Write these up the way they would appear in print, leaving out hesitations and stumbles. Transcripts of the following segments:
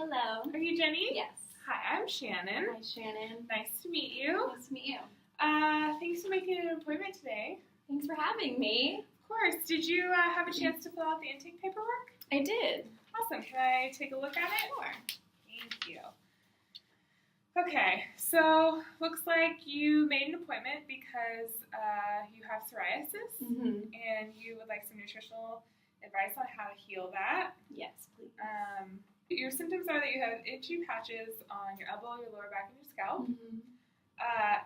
Hello. Are you Jenny? Yes. Hi, I'm Shannon. Hi, Shannon. Nice to meet you. Nice to meet you. Thanks for making an appointment today. Thanks for having me. Of course. Did you have a chance to fill out the intake paperwork? I did. Awesome. Can I take a look at it? Sure. Thank you. Okay, so looks like you made an appointment because you have psoriasis Mm-hmm. and you would like some nutritional advice on how to heal that. Yes, please. Your symptoms are that you have itchy patches on your elbow, your lower back, and your scalp. Mm-hmm.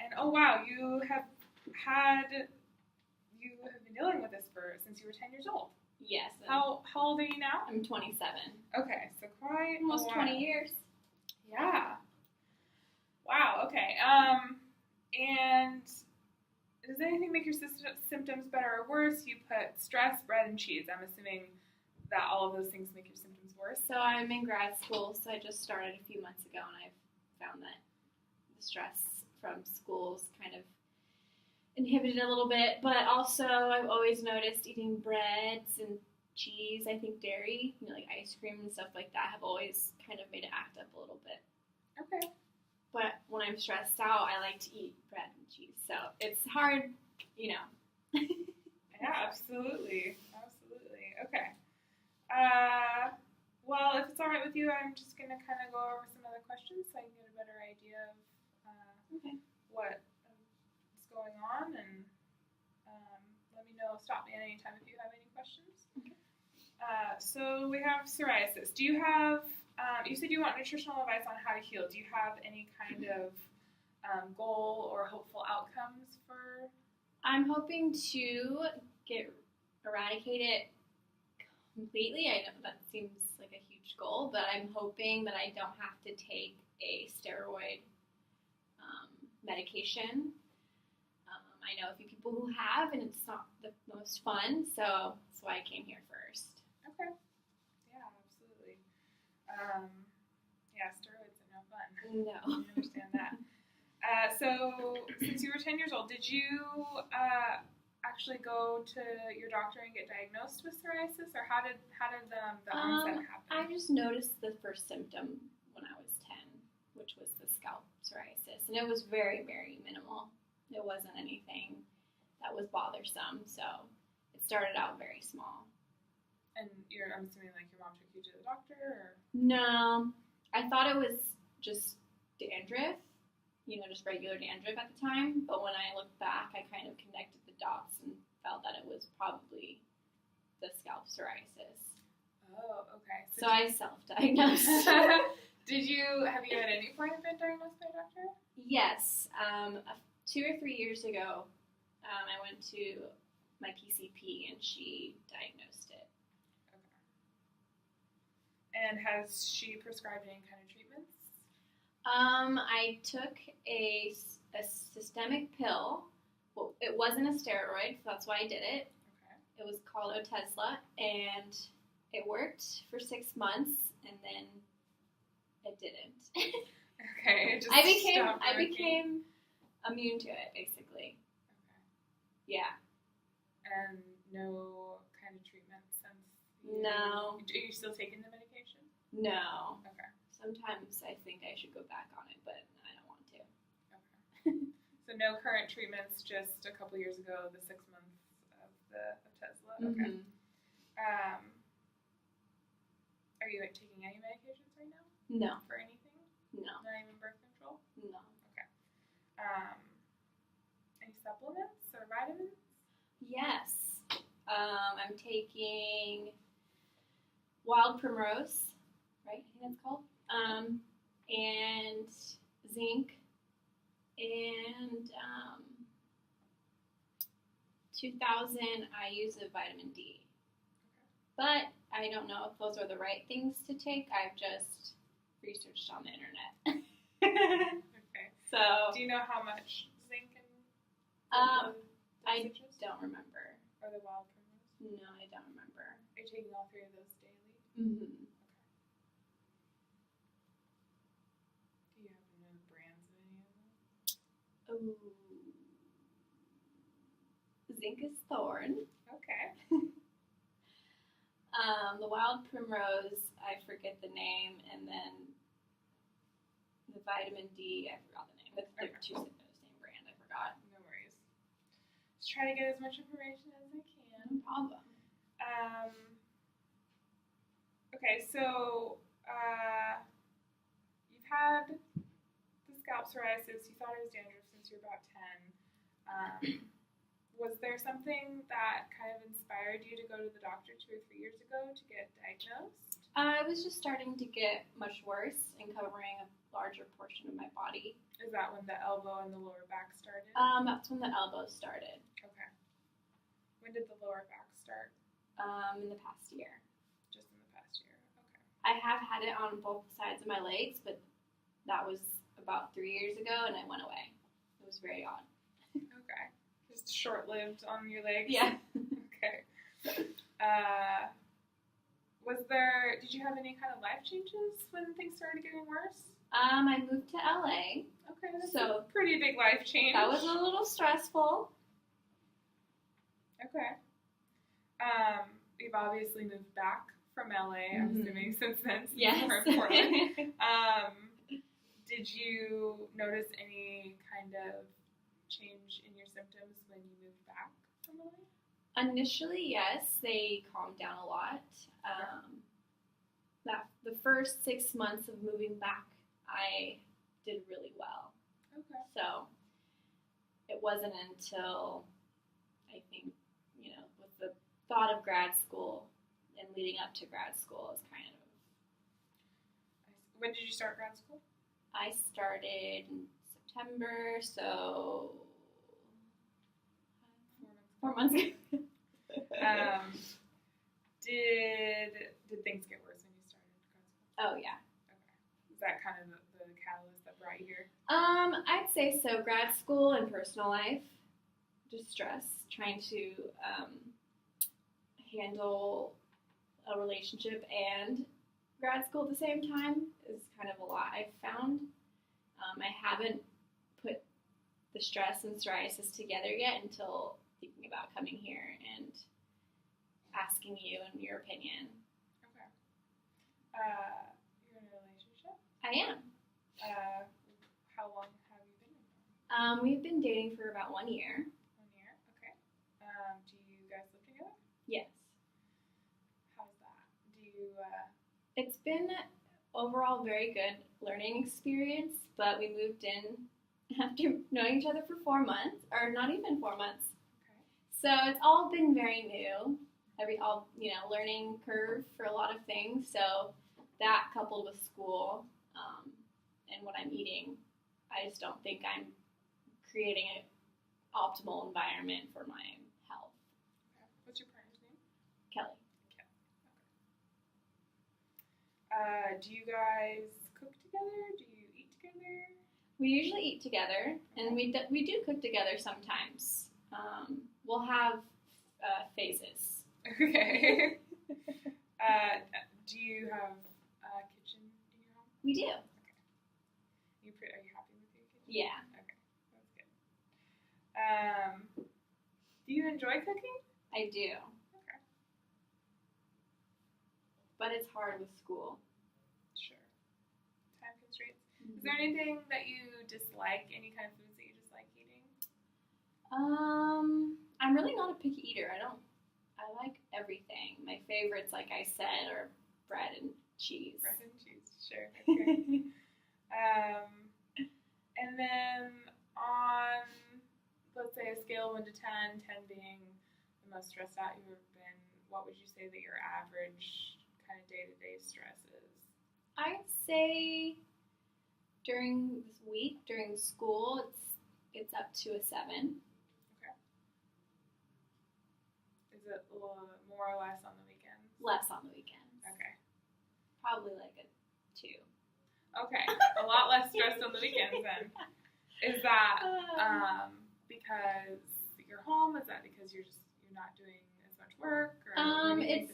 And oh wow, you have been dealing with this since you were 10 years old. Yes. How old are you now? I'm 27. Okay, so quite Almost a while. 20 years. Yeah. Wow. Okay. And does anything make your symptoms better or worse? You put stress, bread, and cheese. I'm assuming that all of those things make your symptoms worse. So I'm in grad school, so I just started a few months ago, and I've found that the stress from school's kind of inhibited a little bit. But also, I've always noticed eating breads and cheese, I think dairy, like ice cream and stuff like that, have always kind of made it act up a little bit. Okay. But when I'm stressed out, I like to eat bread and cheese. So it's hard, Yeah, absolutely. Absolutely. Okay. Well, if it's all right with you, I'm just going to kind of go over some other questions so I can get a better idea of what is going on. And let me know, stop me at any time if you have any questions. Okay. So we have psoriasis. Do you have, you said you want nutritional advice on how to heal. Do you have any kind of goal or hopeful outcomes for? I'm hoping to eradicate it completely. I know that seems like a huge goal, but I'm hoping that I don't have to take a steroid medication. I know a few people who have, and it's not the most fun, so that's why I came here first. Okay. Yeah, absolutely. Yeah, steroids are no fun. No. I understand that. So, since you were 10 years old, did you actually go to your doctor and get diagnosed with psoriasis, or how did the onset happen? I just noticed the first symptom when I was 10, which was the scalp psoriasis, and it was very, very minimal. It wasn't anything that was bothersome, so it started out very small. And I'm assuming like your mom took you to the doctor, or? No, I thought it was just dandruff, just regular dandruff at the time. But when I looked back, I kind of connected the dots and felt that it was probably the scalp psoriasis. Oh, okay. So I self-diagnosed. Have you at any point been diagnosed by a doctor? Yes. 2 or 3 years ago, I went to my PCP and she diagnosed it. Okay. And has she prescribed any kind of treatments? I took a systemic pill. Well, it wasn't a steroid, so that's why I did it. Okay. It was called Otezla, and it worked for 6 months, and then it didn't. Okay. I became immune to it, basically. Okay. Yeah. And no kind of treatment since? No. Are you still taking the medication? No. Okay. Sometimes I think I should go back on it, but I don't want to. Okay. So no current treatments, just a couple years ago, the 6 months of the Otezla. Okay. Mm-hmm. Are you taking any medications right now? No. For anything? No. Not even birth control? No. Okay. Any supplements or vitamins? Yes. I'm taking wild primrose, right? I think that's called. And zinc, and 2,000 I use of vitamin D. But I don't know if those are the right things to take. I've just researched on the internet. Okay. So do you know how much zinc and I dosages? don't remember. Or the wild primrose? No, I don't remember. Are you taking all 3 of those daily? Mm-hmm. Do you happen to know the brands of any of them? Ooh. Zinc is thorn. Okay. The wild primrose, I forget the name, and then vitamin D. I forgot the name. They're Okay. two same brand. I forgot. No worries. Just try to get as much information as I can. No problem. Okay, so you've had the scalp psoriasis. You thought it was dandruff since you were about 10. Was there something that kind of inspired you to go to the doctor 2 or 3 years ago to get diagnosed? I was just starting to get much worse and covering a larger portion of my body. Is that when the elbow and the lower back started? That's when the elbow started. Okay. When did the lower back start? In the past year. Just in the past year. Okay. I have had it on both sides of my legs, but that was about 3 years ago, and it went away. It was very odd. Okay. Just short-lived on your legs? Yeah. Okay. Did you have any kind of life changes when things started getting worse? I moved to LA. Okay, that's So, a pretty big life change. That was a little stressful. Okay. You've obviously moved back from LA, I'm assuming, since then. Yes. More important. Did you notice any kind of change in your symptoms when you moved back from LA? Initially, yes, they calmed down a lot. The first 6 months of moving back, I did really well. Okay. So it wasn't until, I think, with the thought of grad school and leading up to grad school is kind of. When did you start grad school? I started in September, so 4 months ago. Did things get worse when you started grad school? Oh, yeah. Okay. Is that kind of the catalyst that brought you here? I'd say so. Grad school and personal life, just stress, trying to handle a relationship and grad school at the same time is kind of a lot I've found. I haven't put the stress and psoriasis together yet until thinking about coming here and asking you and your opinion. Okay. You're in a relationship? I am. How long have you been in one? We've been dating for about 1 year. 1 year? Okay. Do you guys live together? Yes. How's that? Do you, It's been overall very good learning experience, but we moved in after knowing each other for 4 months, or not even 4 months. Okay. So it's all been very new, learning curve for a lot of things. So that coupled with school and what I'm eating, I just don't think I'm creating an optimal environment for my health. Okay. What's your partner's name? Kelly. Okay. Do you guys cook together? Do you eat together? We usually eat together, and we do cook together sometimes. We'll have phases. Okay. Do you have a kitchen in your home? We do. Okay. Are you happy with your kitchen? Yeah. Okay, that's good. Do you enjoy cooking? I do. Okay. But it's hard with school. Sure. Time constraints. Is there anything that you dislike? Any kind of foods that you dislike eating? I'm really not a picky eater. I like everything. My favorites, like I said, are bread and cheese. Bread and cheese, sure. Okay. And then on, let's say, a scale of 1 to 10, 10 being the most stressed out you've ever been, what would you say that your average kind of day-to-day stress is? I'd say during this week, during school, it's up to a 7. Okay. Is it a little more or less on the weekends? Less on the weekends. Okay. Probably like a 2. Okay. A lot less stressed on the weekends then. Is that because you're home? Is that because you're not doing as much work? Or it's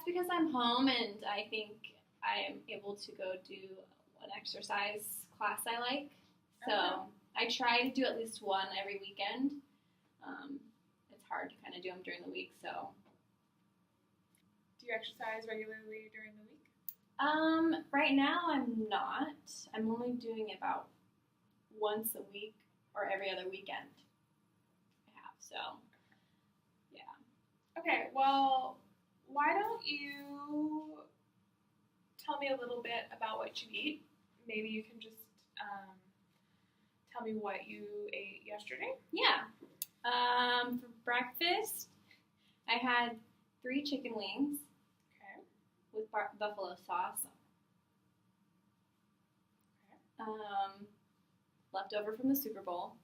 because I'm home and I think I am able to go do an exercise class I like. So I try to do at least one every weekend. It's hard to kind of do them during the week. So do you exercise regularly during the week? Right now I'm not. I'm only doing it about once a week or every other weekend. I have, so yeah. Okay, well, why don't you tell me a little bit about what you eat? Maybe you can just tell me what you ate yesterday. Yeah. For breakfast, I had 3 chicken wings Okay. with buffalo sauce. Okay. Leftover from the Super Bowl.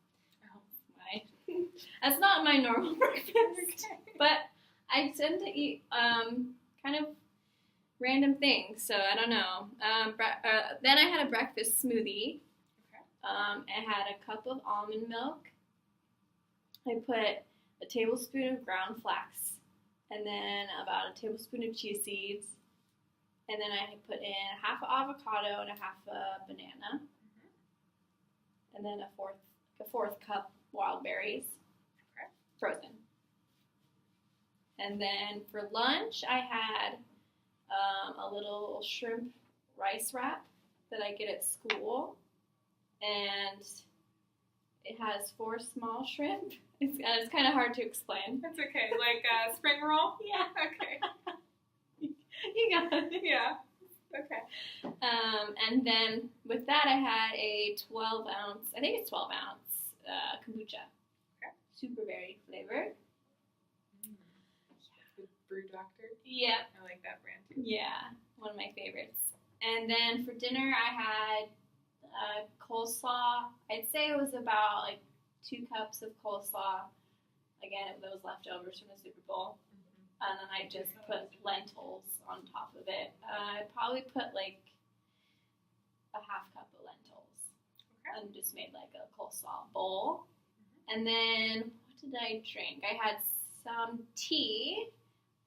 Oh. That's not my normal breakfast, Okay. but I tend to eat kind of random things, so I don't know. Then I had a breakfast smoothie. Okay. I had a cup of almond milk. I put a tablespoon of ground flax, and then about a tablespoon of chia seeds, and then I put in half an avocado and a half a banana, and then a fourth cup wild berries, Okay. frozen. And then for lunch, I had a little shrimp rice wrap that I get at school, and it has 4 small shrimp. It's kind of hard to explain. That's okay. Like a spring roll? Yeah. Okay. You got it. Yeah. Okay. And then with that, I had a 12-ounce, I think it's 12-ounce kombucha. Okay. Super berry flavored. The Brew Doctor? Yeah. I like that brand too. Yeah, one of my favorites. And then for dinner, I had coleslaw. I'd say it was about like 2 cups of coleslaw. Again, it was leftovers from the Super Bowl. And then I just put lentils on top of it. I probably put like a half cup of lentils. Okay. And just made like a coleslaw bowl. And then what did I drink? I had some tea.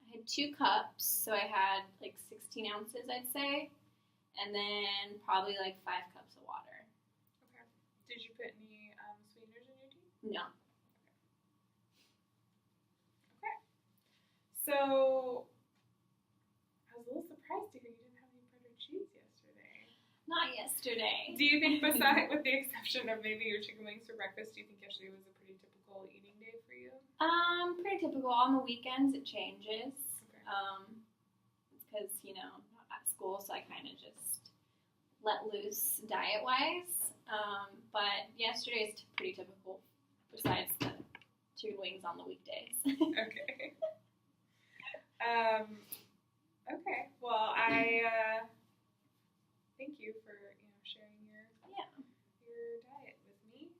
I had 2 cups, so I had like 16 ounces, I'd say. And then probably like 5 cups of water. Okay. Did you put any sweeteners in your tea? No. Okay. So, I was a little surprised to hear you didn't have any butter cheese yesterday. Not yesterday. Do you think, besides, with the exception of maybe your chicken wings for breakfast, do you think yesterday was a pretty typical eating day for you? Pretty typical. On the weekends, it changes. Okay. Because, at school, so I kind of just let loose diet-wise. But yesterday is pretty typical, besides the chicken wings on the weekdays. Okay. Okay. Well, I thank you for sharing your diet with me.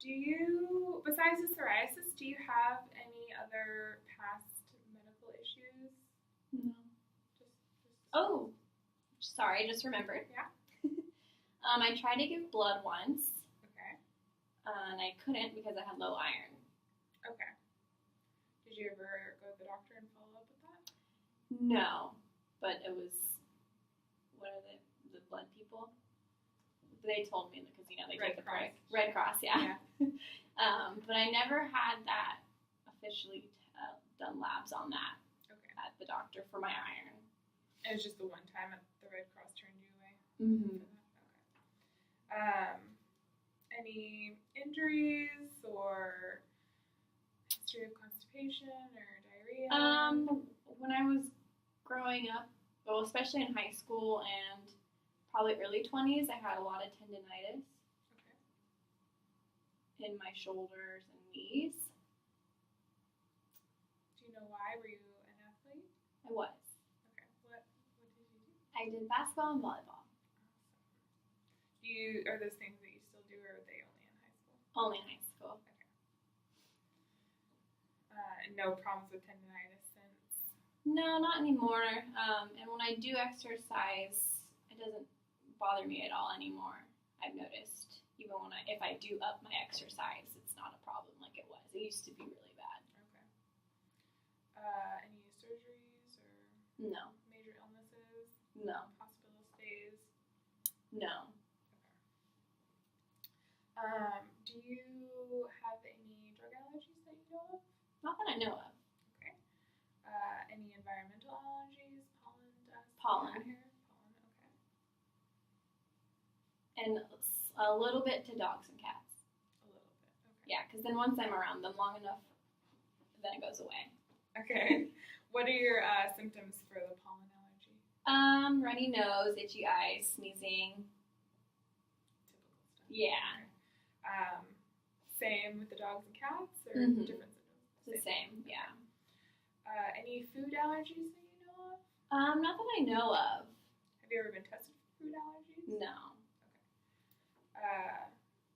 Do you, besides the psoriasis, do you have any other past medical issues? No. Just Oh, sorry, I just remembered. Yeah. I tried to give blood once, Okay. and I couldn't because I had low iron. Okay. Did you ever go to the doctor and follow up with that? No, but it was, what are the blood people? They told me because they Red take the Cross. prick. Red Cross, yeah. Yeah. But I never had that officially done labs on that Okay. at the doctor for my iron. It was just the one time that the Red Cross turned you away. Mm-hmm. Okay. Any injuries or history of constipation or diarrhea? When I was growing up, well, especially in high school and probably early 20s, I had a lot of tendinitis Okay. in my shoulders and knees. Do you know why? Were you an athlete? I was. Okay. What did you do? I did basketball and volleyball. Are those things that you still do, or were they only in high school? Only in high school. Okay. No problems with tendinitis since? No, not anymore. And when I do exercise, it doesn't bother me at all anymore. I've noticed. Even if I do up my exercise, it's not a problem like it was. It used to be really bad. Okay. Any surgeries or No. major illnesses? No. Hospital stays? No. Do you have any drug allergies that you know of? Not that I know of. Okay. Any environmental allergies, pollen. Cat hair? Pollen, okay. And a little bit to dogs and cats. A little bit, okay. Yeah, because then once I'm around them long enough, then it goes away. Okay. What are your symptoms for the pollen allergy? Runny nose, itchy eyes, sneezing. Typical stuff. Yeah. Okay. Same with the dogs and cats, or Mhm. different symptoms? The same, yeah. Any food allergies that you know of? Not that I know of. Have you ever been tested for food allergies? No.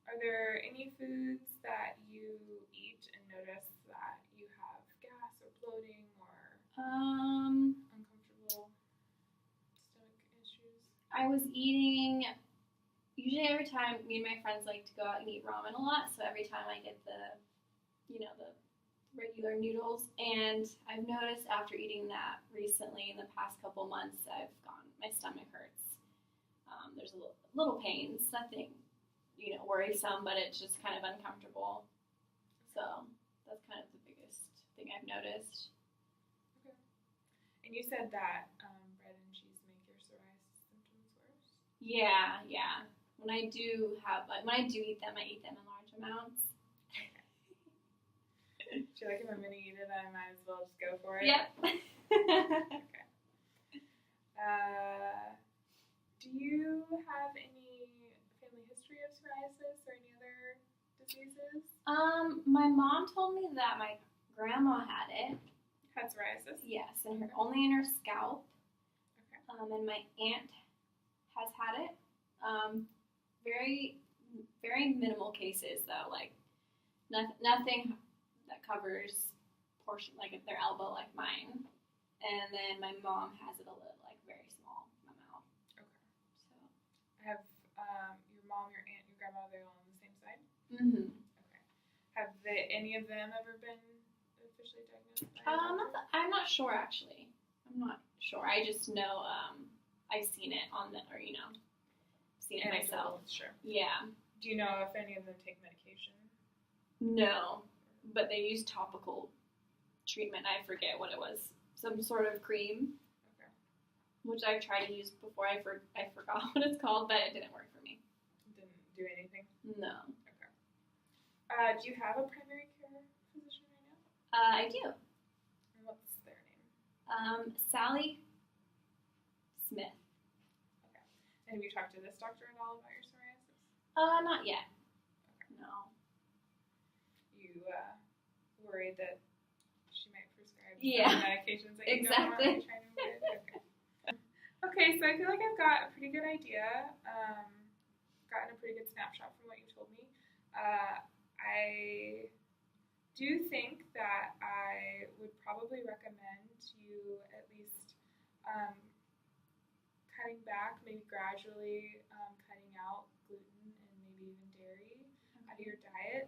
Are there any foods that you eat and notice that you have gas or bloating or uncomfortable stomach issues? I was eating, usually every time, me and my friends like to go out and eat ramen a lot, so every time I get the regular noodles, and I've noticed after eating that recently in the past couple months, my stomach hurts. There's a little pains, nothing, worrisome, but it's just kind of uncomfortable. So that's kind of the biggest thing I've noticed. Okay. And you said that bread and cheese make your psoriasis symptoms worse? Yeah. When I do eat them, I eat them in large amounts. I feel like if I'm going to eat it, I might as well just go for it. Yep. Okay. Do you have any family history of psoriasis or any other diseases? My mom told me that my grandma had it. Had psoriasis? Yes, and only in her scalp. Okay. And my aunt has had it. Very, very minimal cases though. Like nothing that covers portion like their elbow like mine. And then my mom has it a little very small amount. Okay. So Have your mom, your aunt, your grandma, they're all on the same side? Mhm. Okay. Have any of them ever been officially diagnosed by a doctor? I'm not sure actually. I'm not sure. I just know I've seen it seen it myself. Sure. Yeah. Do you know if any of them take medication? No, but they use topical treatment. I forget what it was. Some sort of cream. Okay. Which I've tried to use before. I forgot what it's called, but it didn't work for me. Didn't do anything? No. Okay. Do you have a primary care physician right now? I do. And what's their name? Sally Smith. Okay. And have you talked to this doctor at all about your psoriasis? Not yet. Okay. No. You worried that she might prescribe Yeah. medications that you Exactly. don't want to try to avoid? Okay. Okay, so I feel like I've got a pretty good idea, gotten a pretty good snapshot from what you told me. I do think that I would probably recommend you at least cutting back, maybe gradually cutting out gluten and maybe even dairy out of your diet.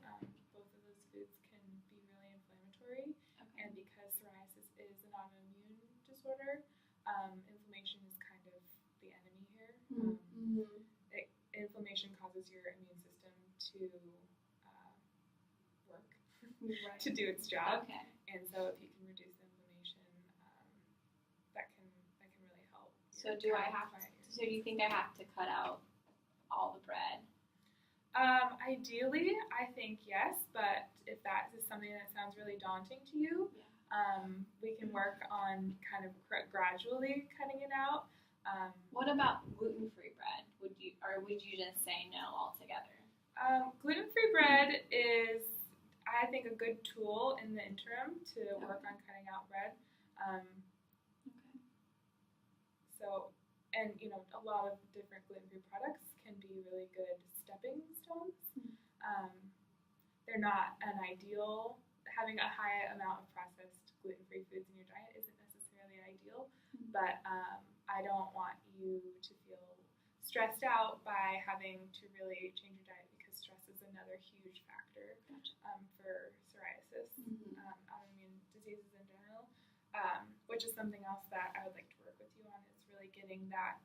Both of those foods can be really inflammatory, and because psoriasis is an autoimmune disorder, inflammation is kind of the enemy here. Inflammation causes your immune system to work, Right. to do its job. Okay. And so if you can reduce the inflammation, that can really help. So do you think I have to cut out all the bread? Ideally, I think yes, but if that is something that sounds really daunting to you, we can work on kind of gradually cutting it out. What about gluten-free bread? Would you just say no altogether? Gluten-free bread is, I think, a good tool in the interim to work on cutting out bread. So, and a lot of different gluten-free products can be really good stepping stones. They're not an ideal. Having a high amount of processed gluten-free foods in your diet isn't necessarily ideal, but I don't want you to feel stressed out by having to really change your diet, because stress is another huge factor for psoriasis, autoimmune diseases in general, which is something else that I would like to work with you on, is really getting that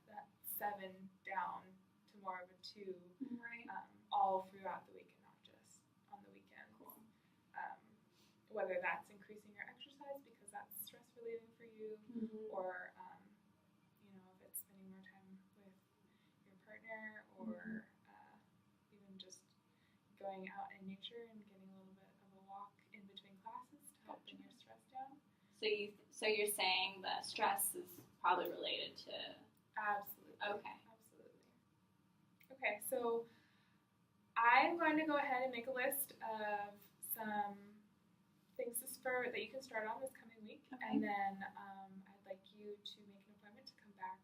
7 down to more of a 2, Right. All throughout the week and not just on the weekends. Cool. Whether that's increasing your exercise because that's stress relieving for you, or partner, or even just going out in nature and getting a little bit of a walk in between classes to help bring your stress down. So you're saying the stress is probably related to... Absolutely. Okay. Absolutely. Okay, so I'm going to go ahead and make a list of some things that you can start on this coming week, Okay. and then I'd like you to make an appointment to come back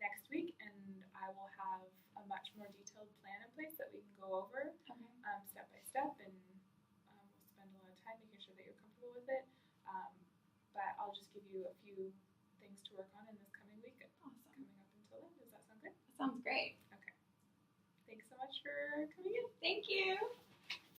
next week, and I will have a much more detailed plan in place that we can go over step by step, and we'll spend a lot of time making sure that you're comfortable with it. But I'll just give you a few things to work on in this coming week. Awesome. Coming up until then, does that sound good? That sounds great. Okay. Thanks so much for coming in. Thank you.